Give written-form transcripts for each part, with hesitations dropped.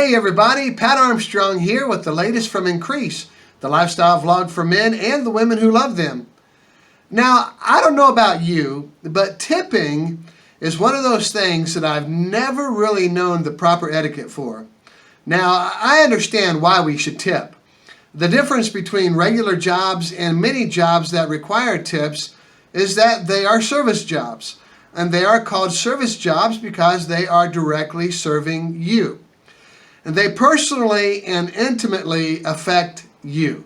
Hey everybody, Pat Armstrong here with the latest from Increase, the lifestyle vlog for men and the women who love them. Now, I don't know about you, but tipping is one of those things that I've never really known the proper etiquette for. Now, I understand why we should tip. The difference between regular jobs and many jobs that require tips is that they are service jobs. And they are called service jobs because they are directly serving you. And they personally and intimately affect you.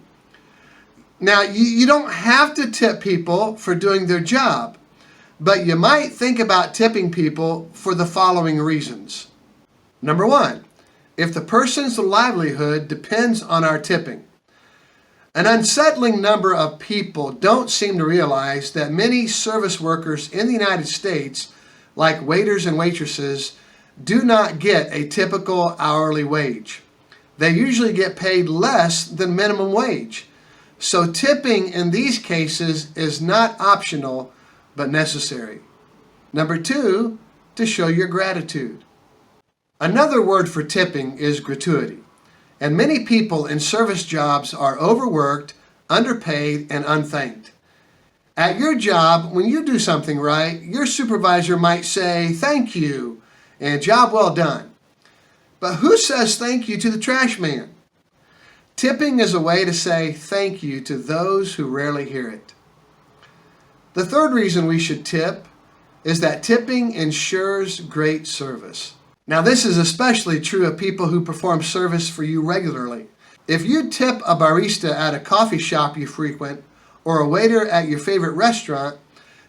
Now, you don't have to tip people for doing their job, but you might think about tipping people for the following reasons. Number one, if the person's livelihood depends on our tipping. An unsettling number of people don't seem to realize that many service workers in the United States, like waiters and waitresses, do not get a typical hourly wage. They usually get paid less than minimum wage. So tipping in these cases is not optional, but necessary. Number two, to show your gratitude. Another word for tipping is gratuity. And many people in service jobs are overworked, underpaid, and unthanked. At your job, when you do something right, your supervisor might say, "Thank you," and "Job well done." But who says thank you to the trash man? Tipping is a way to say thank you to those who rarely hear it. The third reason we should tip is that tipping ensures great service. Now, this is especially true of people who perform service for you regularly. If you tip a barista at a coffee shop you frequent or a waiter at your favorite restaurant,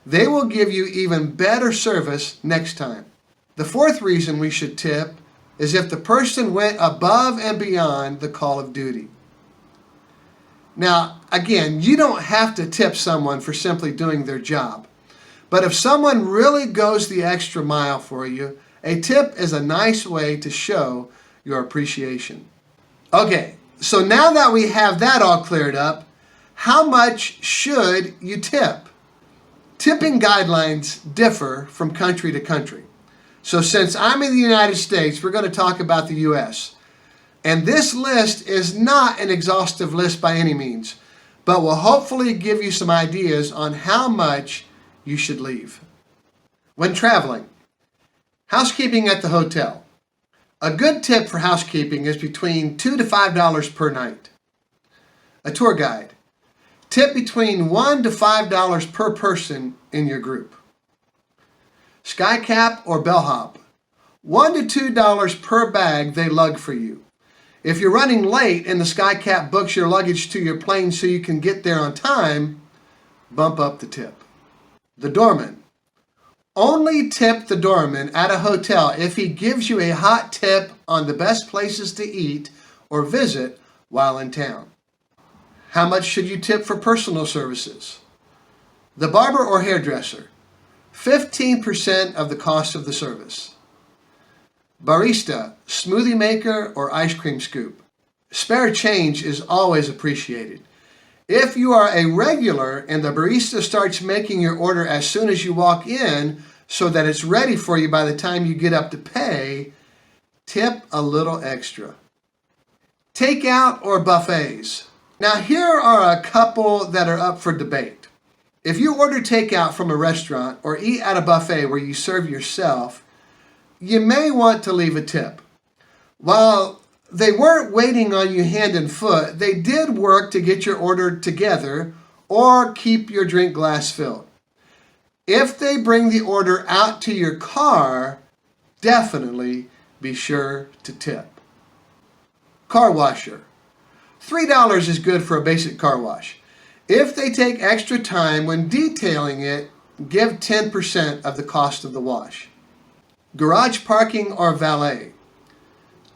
they will give you even better service next time. The fourth reason we should tip is if the person went above and beyond the call of duty. Now, again, you don't have to tip someone for simply doing their job. But if someone really goes the extra mile for you, a tip is a nice way to show your appreciation. Okay, so now that we have that all cleared up, how much should you tip? Tipping guidelines differ from country to country. So since I'm in the United States, we're going to talk about the U.S. And this list is not an exhaustive list by any means, but will hopefully give you some ideas on how much you should leave. When traveling, housekeeping at the hotel. A good tip for housekeeping is between $2 to $5 per night. A tour guide. Tip between $1 to $5 per person in your group. Skycap or bellhop. $1 to $2 per bag they lug for you. If you're running late and the Skycap books your luggage to your plane so you can get there on time, bump up the tip. The doorman. Only tip the doorman at a hotel if he gives you a hot tip on the best places to eat or visit while in town. How much should you tip for personal services? The barber or hairdresser. 15% of the cost of the service. Barista, smoothie maker, or ice cream scoop. Spare change is always appreciated. If you are a regular and the barista starts making your order as soon as you walk in so that it's ready for you by the time you get up to pay, tip a little extra. Takeout or buffets. Now here are a couple that are up for debate. If you order takeout from a restaurant or eat at a buffet where you serve yourself, you may want to leave a tip. While they weren't waiting on you hand and foot, they did work to get your order together or keep your drink glass filled. If they bring the order out to your car, definitely be sure to tip. Car washer. $3 is good for a basic car wash. If they take extra time when detailing it, give 10% of the cost of the wash. Garage parking or valet.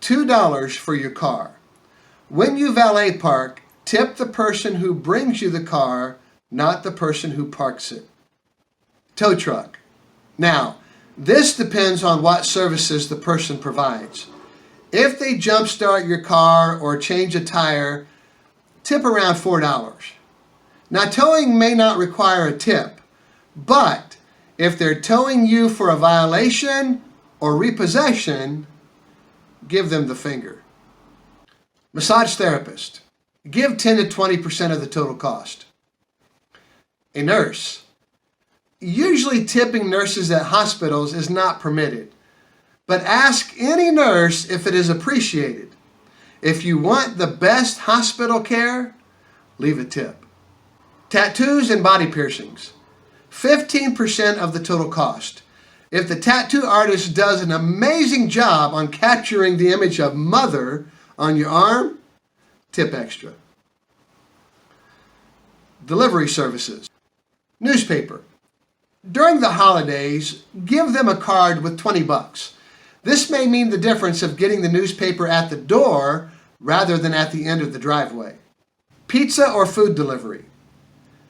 $2 for your car. When you valet park, tip the person who brings you the car, not the person who parks it. Tow truck. Now, this depends on what services the person provides. If they jumpstart your car or change a tire, tip around $4. Now, towing may not require a tip, but if they're towing you for a violation or repossession, give them the finger. Massage therapist, give 10 to 20% of the total cost. A nurse, usually tipping nurses at hospitals is not permitted, but ask any nurse if it is appreciated. If you want the best hospital care, leave a tip. Tattoos and body piercings, 15% of the total cost. If the tattoo artist does an amazing job on capturing the image of mother on your arm, tip extra. Delivery services. Newspaper. During the holidays, give them a card with $20. This may mean the difference of getting the newspaper at the door rather than at the end of the driveway. Pizza or food delivery.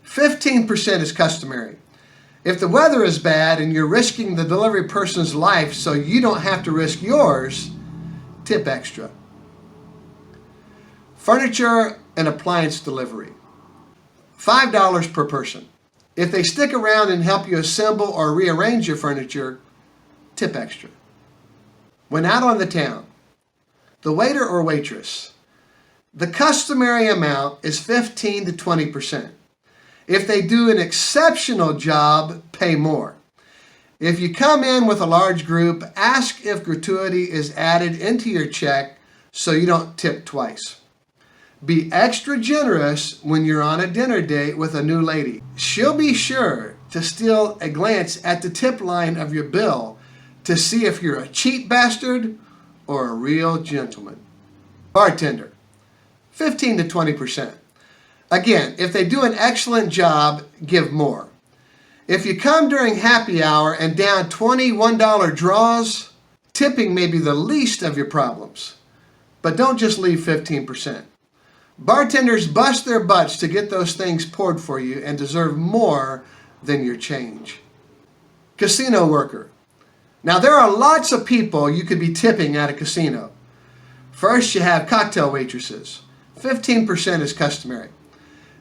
15% is customary. If the weather is bad and you're risking the delivery person's life so you don't have to risk yours, tip extra. Furniture and appliance delivery. $5 per person. If they stick around and help you assemble or rearrange your furniture, tip extra. When out on the town, the waiter or waitress, the customary amount is 15 to 20%. If they do an exceptional job, pay more. If you come in with a large group, ask if gratuity is added into your check so you don't tip twice. Be extra generous when you're on a dinner date with a new lady. She'll be sure to steal a glance at the tip line of your bill to see if you're a cheap bastard or a real gentleman. Bartender, 15 to 20%. Again, if they do an excellent job, give more. If you come during happy hour and down $21 draws, tipping may be the least of your problems. But don't just leave 15%. Bartenders bust their butts to get those things poured for you and deserve more than your change. Casino worker. Now there are lots of people you could be tipping at a casino. First, you have cocktail waitresses. 15% is customary.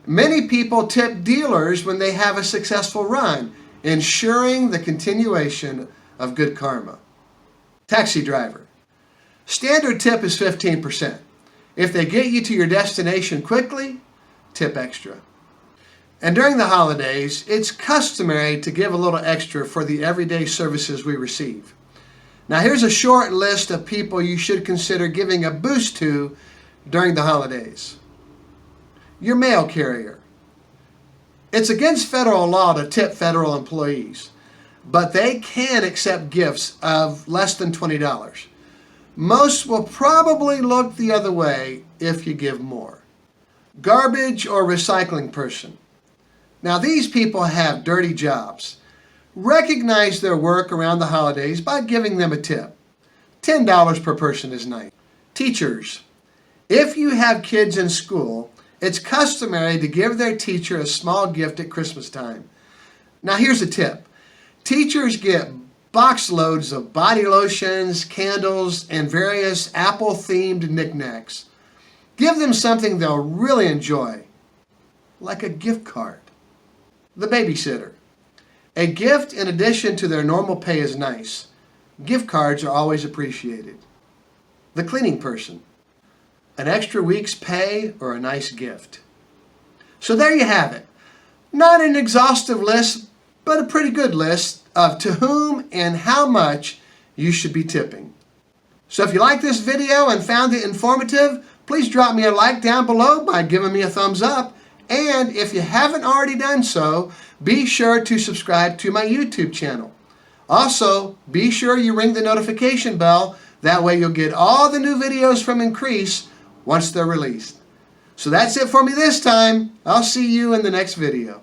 Many people tip dealers when they have a successful run, ensuring the continuation of good karma. Taxi driver. Standard tip is 15%. If they get you to your destination quickly, tip extra. And during the holidays, it's customary to give a little extra for the everyday services we receive. Now here's a short list of people you should consider giving a boost to during the holidays. Your mail carrier. It's against federal law to tip federal employees, but they can accept gifts of less than $20. Most will probably look the other way if you give more. Garbage or recycling person. Now these people have dirty jobs. Recognize their work around the holidays by giving them a tip. $10 per person is nice. Teachers. If you have kids in school, it's customary to give their teacher a small gift at Christmas time. Now here's a tip. Teachers get box loads of body lotions, candles, and various Apple-themed knickknacks. Give them something they'll really enjoy, like a gift card. The babysitter. A gift in addition to their normal pay is nice. Gift cards are always appreciated. The cleaning person. An extra week's pay or a nice gift. So there you have it. Not an exhaustive list, but a pretty good list of to whom and how much you should be tipping. So if you like this video and found it informative, please drop me a like down below by giving me a thumbs up. And if you haven't already done so, be sure to subscribe to my YouTube channel. Also, be sure you ring the notification bell. That way you'll get all the new videos from Increase once they're released. So that's it for me this time. I'll see you in the next video.